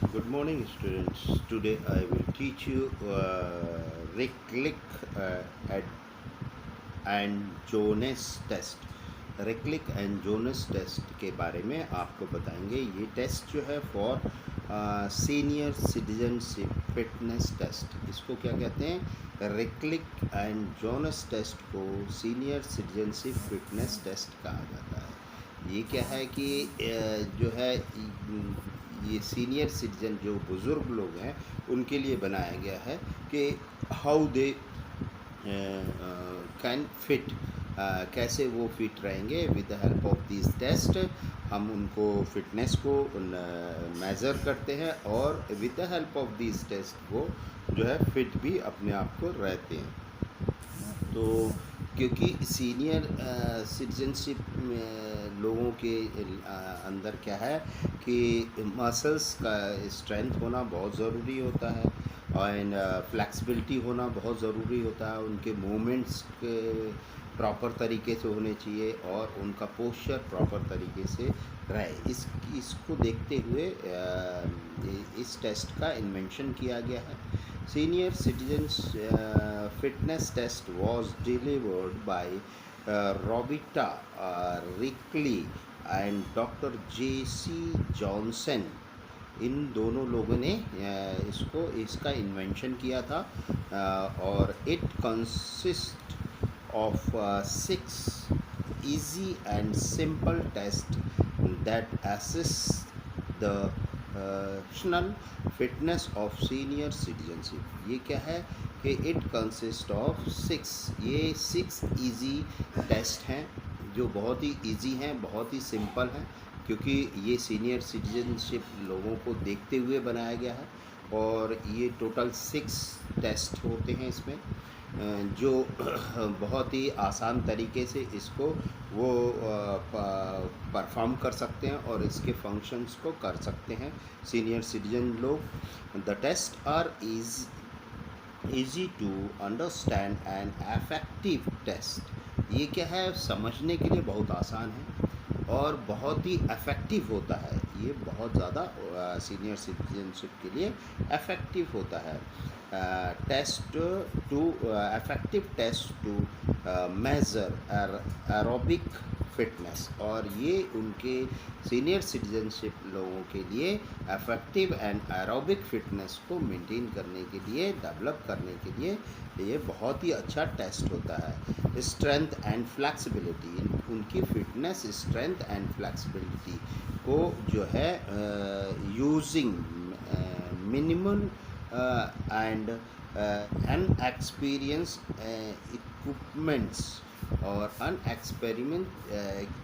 Good morning, students. Today I will teach you Ricklick uh, and Jonas test. Rikli and Jones test के बारे में आपको बताएंगे। ये टेस्ट जो है for senior citizenship fitness test, इसको क्या कहते हैं? रिक्लिक एंड जोनस टेस्ट को सीनियर सिटीजनशिप फिटनेस टेस्ट कहा जाता है। ये क्या है कि जो है ये सीनियर सिटीजन जो बुज़ुर्ग लोग हैं उनके लिए बनाया गया है कि हाउ दे कैन फिट, कैसे वो फिट रहेंगे with the help of this test. हम उनको फिटनेस को मेज़र करते हैं और with the help of this test वो जो है फिट भी अपने आप को रहते हैं। तो क्योंकि सीनियर सिटीजनशिप लोगों के अंदर क्या है कि मसल्स का स्ट्रेंथ होना बहुत ज़रूरी होता है एंड फ्लेक्सिबिलिटी होना बहुत ज़रूरी होता है। उनके मूवमेंट्स के प्रॉपर तरीके से होने चाहिए और उनका पोस्चर प्रॉपर तरीके से रहे। इसको देखते हुए इस टेस्ट का इन्वेंशन किया गया है। Senior Citizens Fitness Test was delivered by Robita Rickley and Dr. J.C. Johnson। इन दोनों लोगों ने इसका इन्वेंशन किया था और it consist of 6 easy and simple tests that assess the functional fitness of senior citizenship। ये क्या है कि इट कंसिस्ट ऑफ 6, ये 6 इजी टेस्ट हैं जो बहुत ही इजी हैं, बहुत ही सिंपल हैं, क्योंकि ये सीनियर सिटीजनशिप लोगों को देखते हुए बनाया गया है। और ये टोटल 6 टेस्ट होते हैं इसमें, जो बहुत ही आसान तरीके से इसको वो परफॉर्म कर सकते हैं और इसके फंक्शंस को कर सकते हैं सीनियर सिटीजन लोग। The test are easy to understand and effective test. ये क्या है, समझने के लिए बहुत आसान है और बहुत ही इफ़ेक्टिव होता है। ये बहुत ज़्यादा सीनियर सिटीजनशिप के लिए इफ़ेक्टिव होता है। Test to effective test to measure aerobic fitness, और ये उनके सीनियर सिटीजनशिप लोगों के लिए इफ़ेक्टिव एंड एरोबिक फिटनेस को मेंटेन करने के लिए, डेवलप करने के लिए ये बहुत ही अच्छा टेस्ट होता है। स्ट्रेंथ एंड फ्लेक्सिबिलिटी, उनकी फिटनेस, स्ट्रेंथ एंड फ्लेक्सिबिलिटी को जो है यूजिंग मिनिमल एंड अनएक्सपीरियंस इक्विपमेंट्स और अनएक्सपेरिमेंट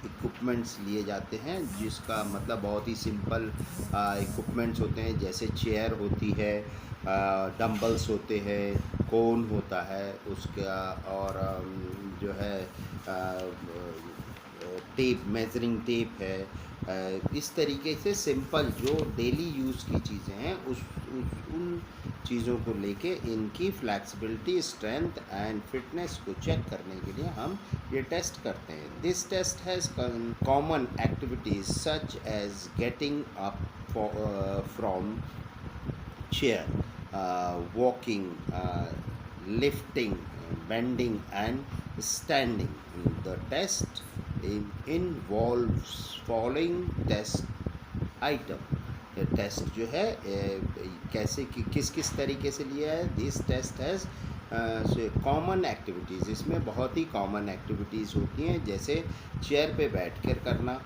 इक्विपमेंट्स लिए जाते हैं, जिसका मतलब बहुत ही सिंपल इक्विपमेंट्स होते हैं, जैसे चेयर होती है, डंबल्स होते हैं, कोन होता है उसका, और जो है टेप, मेजरिंग टेप है। इस तरीके से सिंपल जो डेली यूज़ की चीज़ें हैं उन चीज़ों को लेके इनकी फ्लैक्सिबिलिटी, स्ट्रेंथ एंड फिटनेस को चेक करने के लिए हम ये टेस्ट करते हैं। This test has common activities such as getting up from chair, walking, lifting, bending and standing। The test involves following test item। ये टेस्ट जो है कैसे किस किस तरीके से लिया है। This test has common activities, इसमें बहुत ही कॉमन एक्टिविटीज़ होती हैं, जैसे चेयर पे बैठ कर करना,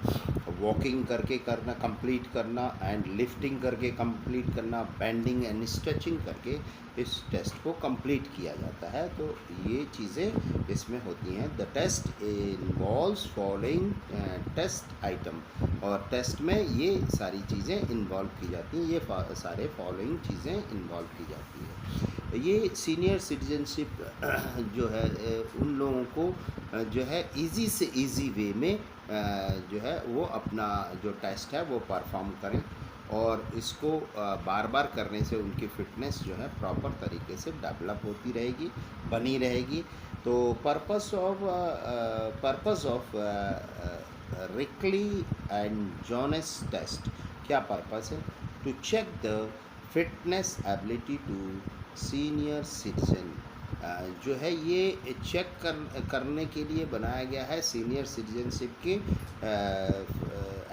वॉकिंग करके करना, कंप्लीट करना, एंड लिफ्टिंग करके कंप्लीट करना, बेंडिंग एंड स्ट्रेचिंग करके इस टेस्ट को कंप्लीट किया जाता है। तो ये चीज़ें इसमें होती हैं। The test involves following test item, और टेस्ट में ये सारी चीज़ें इन्वॉल्व की जाती हैं, ये सारे फॉलोइंग चीज़ें इन्वॉल्व की जाती हैं। ये सीनियर सिटीजनशिप जो है उन लोगों को जो है इजी से इजी वे में जो है वो अपना जो टेस्ट है वो परफॉर्म करें, और इसको बार बार करने से उनकी फ़िटनेस जो है प्रॉपर तरीके से डेवलप होती रहेगी, बनी रहेगी। तो purpose of Rikli and Jones test, क्या पर्पस है? to check the fitness ability to senior citizen। जो है ये चेक करने के लिए बनाया गया है सीनियर सिटीजनशिप के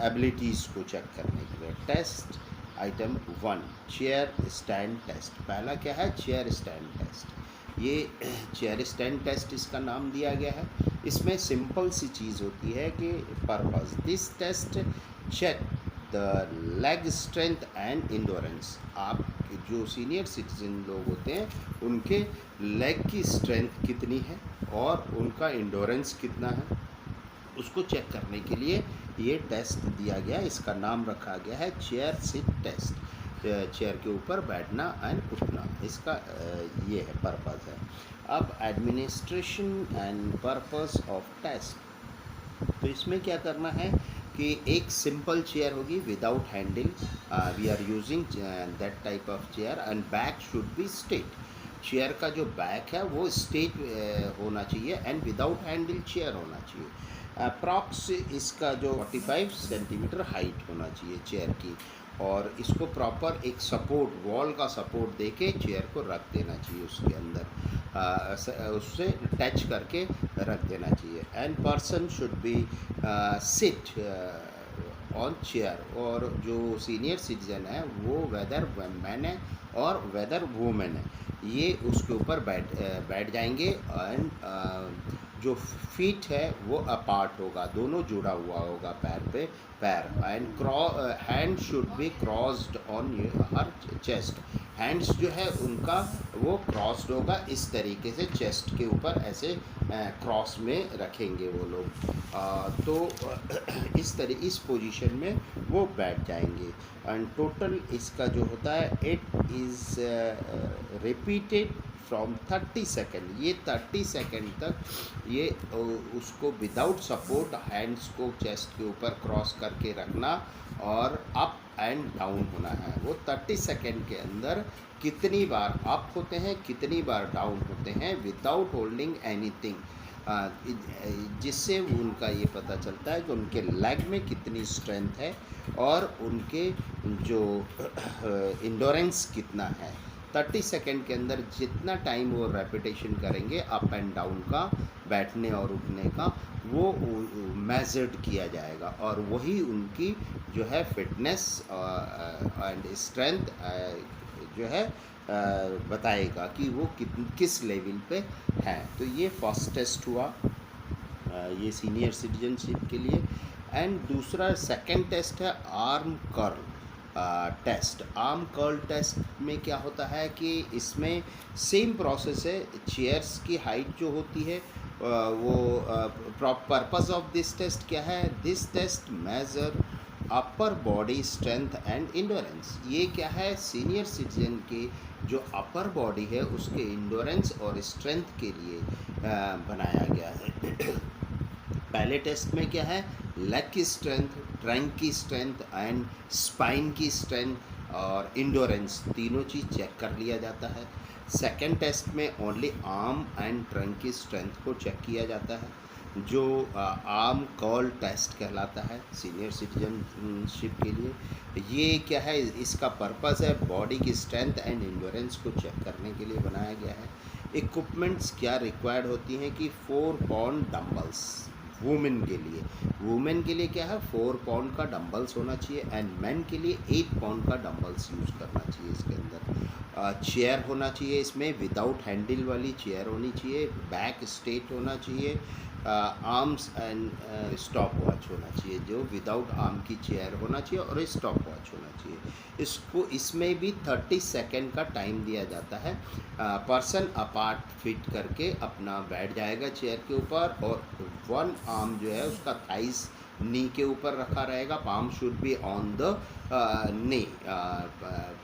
एबिलिटीज़ को चेक करने के लिए। Test item 1 chair stand test. पहला क्या है? Chair stand test. ये चेयर स्टैंड टेस्ट इसका नाम दिया गया है। इसमें सिंपल सी चीज़ होती है कि purpose this test check the leg strength and endurance. आप जो सीनियर सिटीजन लोग होते हैं उनके लेग की स्ट्रेंथ कितनी है और उनका इंडोरेंस कितना है, उसको चेक करने के लिए ये टेस्ट दिया गया। इसका नाम रखा गया है चेयर सिट टेस्ट। चेयर के ऊपर बैठना एंड उठना, इसका ये है पर्पस है। अब administration and purpose of test. तो इसमें क्या करना है कि एक सिंपल चेयर होगी without handle. We are using that type of chair and back should be straight. Chair का जो बैक है वो स्ट्रेट होना चाहिए एंड विदाउट हैंडल चेयर होना चाहिए। अप्रॉक्स इसका जो 45 सेंटीमीटर हाइट होना चाहिए चेयर की, और इसको प्रॉपर एक सपोर्ट, वॉल का सपोर्ट देके चेयर को रख देना चाहिए उसके अंदर, उससे टच करके रख देना चाहिए। And person should be sit on chair. और जो सीनियर सिटीजन है वो वेदर मैन है और वेदर वूमेन है, ये उसके ऊपर बैठ जाएंगे। एंड जो फीट है वो अपार्ट होगा, दोनों जुड़ा हुआ होगा पैर पे पैर। And hand should B crossed on her chest. Hands जो है उनका वो क्रॉस्ड होगा, इस तरीके से चेस्ट के ऊपर ऐसे क्रॉस में रखेंगे वो लोग। तो इस पोजीशन में वो बैठ जाएंगे। एंड टोटल इसका जो होता है it is repeated from 30 second. ये 30 सेकेंड तक ये उसको विदाउट सपोर्ट हैंड्स को चेस्ट के ऊपर क्रॉस करके रखना और अप एंड डाउन होना है। वो 30 सेकेंड के अंदर कितनी बार अप होते हैं, कितनी बार डाउन होते हैं विदाउट होल्डिंग एनीथिंग, जिससे उनका ये पता चलता है कि उनके लेग में कितनी स्ट्रेंथ है और उनके जो इंडोरेंस कितना है। 30 सेकेंड के अंदर जितना टाइम वो रेपिटेशन करेंगे अप एंड डाउन का, बैठने और उठने का, वो मेजर्ड किया जाएगा और वही उनकी जो है फिटनेस एंड स्ट्रेंथ जो है बताएगा कि वो किस लेवल पे है। तो ये फर्स्ट टेस्ट हुआ ये सीनियर सिटीजनशिप के लिए। एंड दूसरा सेकंड टेस्ट है arm curl test. Arm curl test में क्या होता है कि इसमें सेम प्रोसेस है। चेयर्स की हाइट जो होती है वो पर्पस ऑफ दिस टेस्ट क्या है? This test measure upper body strength and endurance. ये क्या है? सीनियर सिटीजन के जो अपर बॉडी है उसके इंडोरेंस और स्ट्रेंथ के लिए बनाया गया है। पहले टेस्ट में क्या है? लेग की स्ट्रेंथ, ट्रंक की स्ट्रेंथ एंड स्पाइन की स्ट्रेंथ और इंडोरेंस, तीनों चीज़ चेक कर लिया जाता है। सेकंड टेस्ट में ओनली आर्म एंड ट्रंक की स्ट्रेंथ को चेक किया जाता है, जो आर्म कर्ल टेस्ट कहलाता है सीनियर सिटीजनशिप के लिए। ये क्या है? इसका पर्पस है बॉडी की स्ट्रेंथ एंड इंडोरेंस को चेक करने के लिए बनाया गया है। इक्विपमेंट्स क्या रिक्वायर्ड होती हैं कि 4 पाउंड डंबल्स वुमेन के लिए। वुमेन के लिए क्या है? 4 पाउंड का डंबल्स होना चाहिए एंड मैन के लिए 8 पाउंड का डंबल्स यूज़ करना चाहिए। इसके अंदर चेयर होना चाहिए, इसमें विदाउट हैंडल वाली चेयर होनी चाहिए, बैक स्ट्रेट होना चाहिए, आर्म्स एंड स्टॉप वॉच होना चाहिए, जो विदाउट आर्म की चेयर होना चाहिए और स्टॉप वॉच होना चाहिए। इसमें भी 30 सेकेंड का टाइम दिया जाता है। पर्सन अपार्ट फिट करके अपना बैठ जाएगा चेयर के ऊपर और 1 आर्म जो है उसका थाइस नी के ऊपर रखा रहेगा। Palm should be on the knee.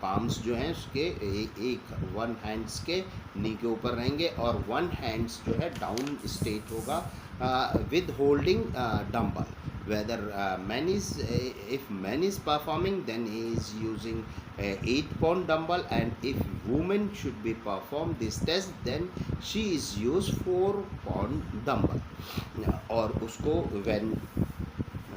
Palms जो हैं उसके एक 1 हैंड्स के नी के ऊपर रहेंगे और 1 हैंड्स जो है डाउन स्ट्रेट होगा with holding dumbbell. Whether if man is performing, then he is using 8 pound dumbbell, and if woman should be perform this test, then she is use 4 pound dumbbell। और उसको when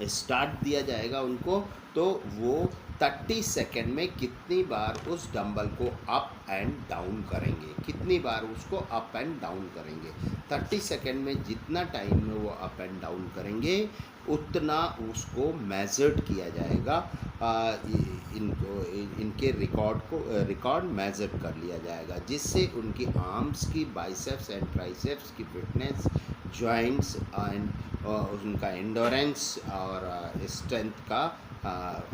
start दिया जाएगा उनको, तो वो 30 second में कितनी बार उस डंबल को अप एंड डाउन करेंगे, कितनी बार उसको अप एंड डाउन करेंगे। 30 सेकेंड में जितना टाइम में वो अप एंड डाउन करेंगे उतना उसको मेजर्ड किया जाएगा। इनके रिकॉर्ड मेजर कर लिया जाएगा, जिससे उनकी आर्म्स की बाइसेप्स एंड ट्राइसेप्स की फिटनेस, जॉइंट्स एंड उनका एंडोरेंस और स्ट्रेंथ का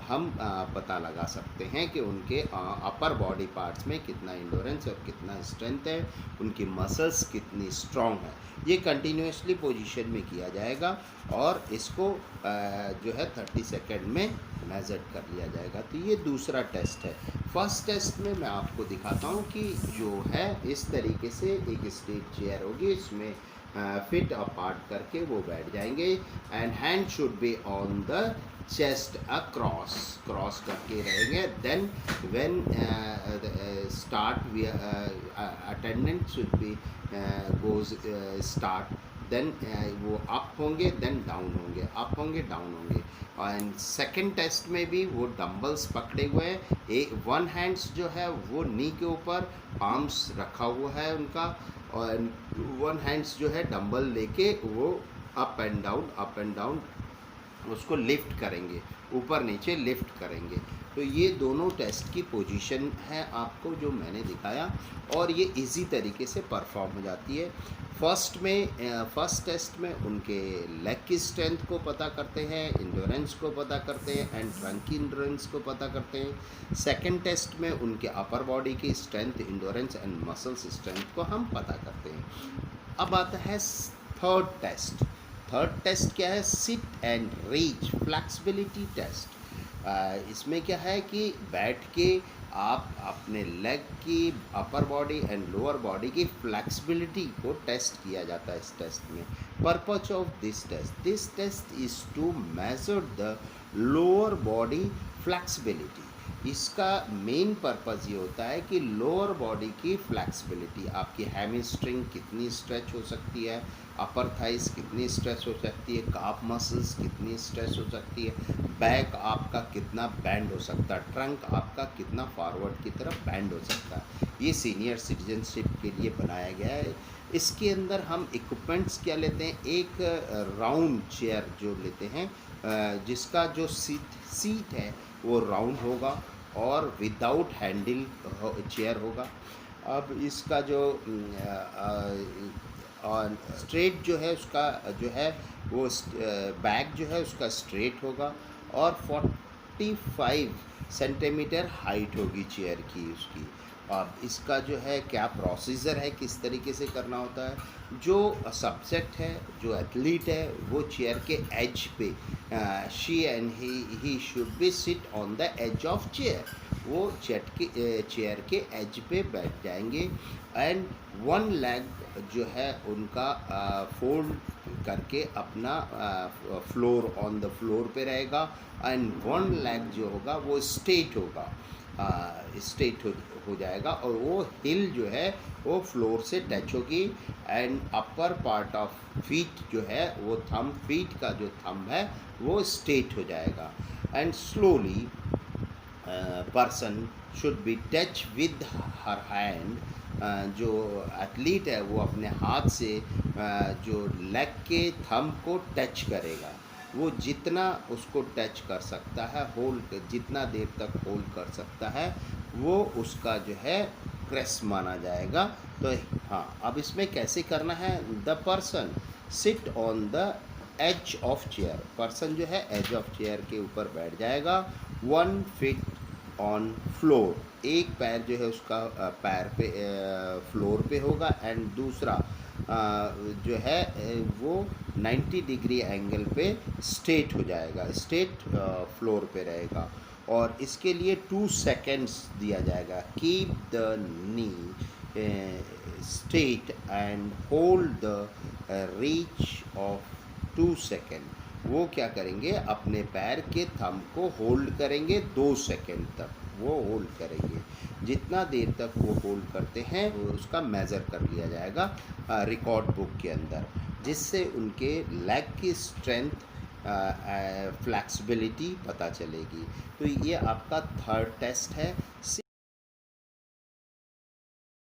हम पता लगा सकते हैं कि उनके अपर बॉडी पार्ट्स में कितना एंडोरेंस और कितना स्ट्रेंथ है, उनकी मसल्स कितनी स्ट्रॉन्ग है। ये कंटिन्यूसली पोजीशन में किया जाएगा और इसको जो है 30 सेकेंड में मेजर कर लिया जाएगा। तो ये दूसरा टेस्ट है। फर्स्ट टेस्ट में मैं आपको दिखाता हूँ कि जो है इस तरीके से एक स्ट्रेट चेयर होगी, इसमें फिट अपार्ट करके वो बैठ जाएंगे and hand should be on the chest cross करके रहेंगे। Then when start attendant should be goes start, then वो अप होंगे, देन डाउन होंगे, अप होंगे, डाउन होंगे। एंड सेकेंड टेस्ट में भी वो डंबल्स पकड़े हुए हैं, वन हैंड्स जो है वो नी के ऊपर आर्म्स रखा हुआ है उनका, और वन हैंड्स जो है डंबल लेके वो अप एंड डाउन उसको लिफ्ट करेंगे, ऊपर नीचे लिफ्ट करेंगे। तो ये दोनों टेस्ट की पोजीशन है आपको जो मैंने दिखाया, और ये इजी तरीके से परफॉर्म हो जाती है। फर्स्ट टेस्ट में उनके लेग की स्ट्रेंथ को पता करते हैं, इंड्योरेंस को पता करते हैं एंड ट्रंक की इंड्योरेंस को पता करते हैं। सेकंड टेस्ट में उनके अपर बॉडी की strength, endurance and muscles strength को हम पता करते हैं। अब आता है थर्ड टेस्ट। थर्ड टेस्ट क्या है? Sit and reach flexibility test. इसमें क्या है कि बैठ के आप अपने लेग की upper body and lower body की फ्लेक्सिबिलिटी को टेस्ट किया जाता है इस टेस्ट में। Purpose of this test is to measure the lower body flexibility. इसका मेन पर्पज़ ये होता है कि लोअर बॉडी की फ्लेक्सिबिलिटी, आपकी हैमस्ट्रिंग कितनी स्ट्रेच हो सकती है, अपर थाइस कितनी स्ट्रेच हो सकती है, काफ मसल्स कितनी स्ट्रेच हो सकती है, बैक आपका कितना बैंड हो सकता है, ट्रंक आपका कितना फॉरवर्ड की तरफ बैंड हो सकता है। ये सीनियर सिटीजनशिप के लिए बनाया गया है। इसके अंदर हम इक्विपमेंट्स क्या लेते हैं? एक राउंड चेयर जो लेते हैं, जिसका जो सीट है वो राउंड होगा और विदाउट हैंडल चेयर होगा। अब इसका जो स्ट्रेट जो है उसका जो है वो बैक जो है उसका स्ट्रेट होगा और 45 सेंटीमीटर हाइट होगी चेयर की उसकी। अब इसका जो है क्या प्रोसीजर है, किस तरीके से करना होता है? जो सब्जेक्ट है, जो एथलीट है, वो चेयर के एज पे, she and he should be sit on the edge of chair. वो चेयर के एज पे बैठ जाएंगे एंड वन लेग जो है उनका फोल्ड करके अपना फ्लोर ऑन द फ्लोर पे रहेगा एंड वन लेग जो होगा वो स्ट्रेट होगा, स्ट्रेट हो जाएगा और वो हिल जो है वो फ्लोर से टच होगी and upper part of feet जो है वो फीट का जो थंब है वो स्ट्रेट हो जाएगा and slowly person should be touch with her hand. जो एथलीट है वो अपने हाथ से जो लेग के थंब को टच करेगा, वो जितना उसको टच कर सकता है, जितना देर तक होल्ड कर सकता है, वो उसका जो है प्रेस माना जाएगा। तो हाँ, अब इसमें कैसे करना है? The person sit on the edge of chair. Person जो है एज ऑफ चेयर के ऊपर बैठ जाएगा, 1 फीट ऑन फ्लोर। एक पैर जो है उसका पैर पे फ्लोर पे होगा एंड दूसरा जो है वो 90 डिग्री एंगल पे स्ट्रेट हो जाएगा, स्ट्रेट फ्लोर पे रहेगा। और इसके लिए 2 सेकेंड्स दिया जाएगा। Keep the knee straight and hold the reach of 2 second. वो क्या करेंगे? अपने पैर के थंब को होल्ड करेंगे 2 सेकेंड तक, वो होल्ड करेंगे। जितना देर तक वो होल्ड करते हैं उसका मेज़र कर लिया जाएगा रिकॉर्ड बुक के अंदर, जिससे उनके लेग की स्ट्रेंथ फ्लेक्सिबिलिटी पता चलेगी। तो ये आपका थर्ड टेस्ट है।